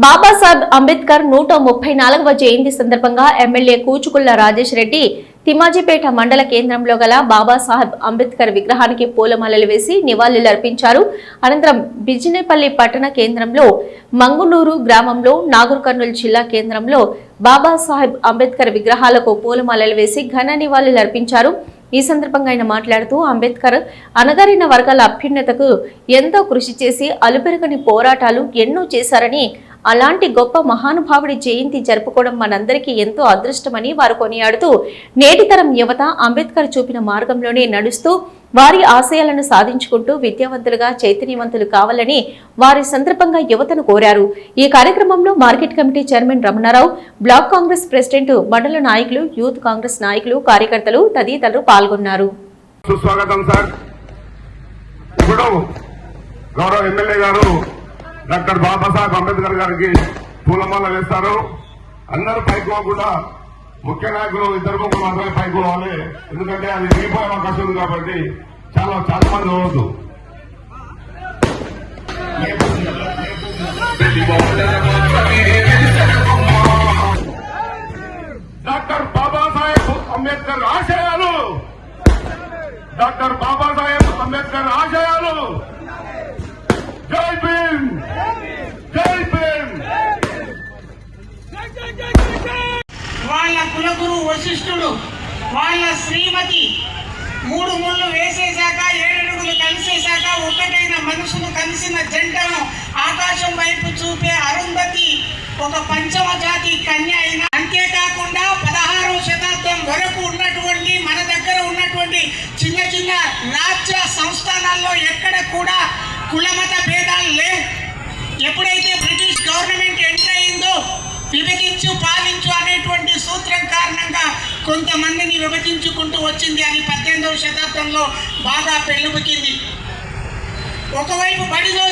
బాబాసాహెబ్ అంబేద్కర్ 134వ జయంతి సందర్భంగా ఎమ్మెల్యే కూచుకుళ్ల రాజేష్ రెడ్డి తిమ్మాజిపేట మండల కేంద్రంలో గల బాబాసాహెబ్ అంబేద్కర్ విగ్రహానికి పూలమాలలు వేసి నివాళులర్పించారు. అనంతరం బిజినేపల్లి పట్టణ కేంద్రంలో మంగునూరు గ్రామంలో నాగర్ కర్నూలు జిల్లా కేంద్రంలో బాబాసాహెబ్ అంబేద్కర్ విగ్రహాలకు పూలమాలలు వేసి ఘన నివాళులర్పించారు. ఈ సందర్భంగా ఆయన మాట్లాడుతూ అంబేద్కర్ అణగారిన వర్గాల అభ్యున్నతకు ఎంతో కృషి చేసి అలుపెరగని పోరాటాలు ఎన్నో చేశారని, అలాంటి గొప్ప మహానుభావుడి జయంతి జరుపుకోవడం మనందరికీ ఎంతో అదృష్టమని వారు కొనియాడుతూ నేటి తరం యువత అంబేద్కర్ చూపిన మార్గంలోనే నడుస్తూ వారి ఆశయాలను సాధించుకుంటూ విద్యావంతులుగా చైతన్యవంతులు కావాలని వారి సందర్భంగా యువతను కోరారు. ఈ కార్యక్రమంలో market committee chairman Ramana Rao, block Congress president, మండల నాయకులు, యూత్ కాంగ్రెస్ నాయకులు, కార్యకర్తలు తదితరులు పాల్గొన్నారు. డాక్టర్ బాబాసాహెబ్ అంబేద్కర్ గారికి పూలమాల వేస్తారు. అందరూ పైకి పోకుండా ముఖ్య నాయకులు ఇద్దరు ముగ్గురు మాత్రమే పైకి పోవాలి, ఎందుకంటే అది విడిపోయే అవకాశం ఉంది కాబట్టి చాలా మంది పోవద్దు. డాక్టర్ బాబాసాహెబ్ అంబేద్కర్ ఆశయాలు, డాక్టర్ బాబాసాహెబ్ అంబేద్కర్ ఆశయాలు. జై భీమ్, జై భీమ్. వాళ్ళ కులగురు వశిష్ఠుడు వాళ్ళ శ్రీమతి 3 ముళ్ళు వేసేశాక 7 అడుగులు కలిసేశాక ఒకటైన మనసును కలిసిన జంటను ఆకాశం వైపు చూపే అరుంధతి ఒక పంచమ జాతి కన్య అయిన. అంతేకాకుండా 16వ శతాబ్దం వరకు ఉన్నటువంటి మన దగ్గర ఉన్నటువంటి చిన్న చిన్న రాజ్య సంస్థానాల్లో ఎక్కడ కూడా కులమత భేదాలు లేవు. ఎప్పుడైతే బ్రిటిష్ గవర్నమెంట్ ఎంటర్ అయిందో విభజించు పాలించు అనేటువంటి సూత్రం కారణంగా కొంతమందిని విభజించుకుంటూ వచ్చింది. అది 18వ శతాబ్దంలో బాగా పెళ్ళుబుకింది. ఒకవైపు బడిలో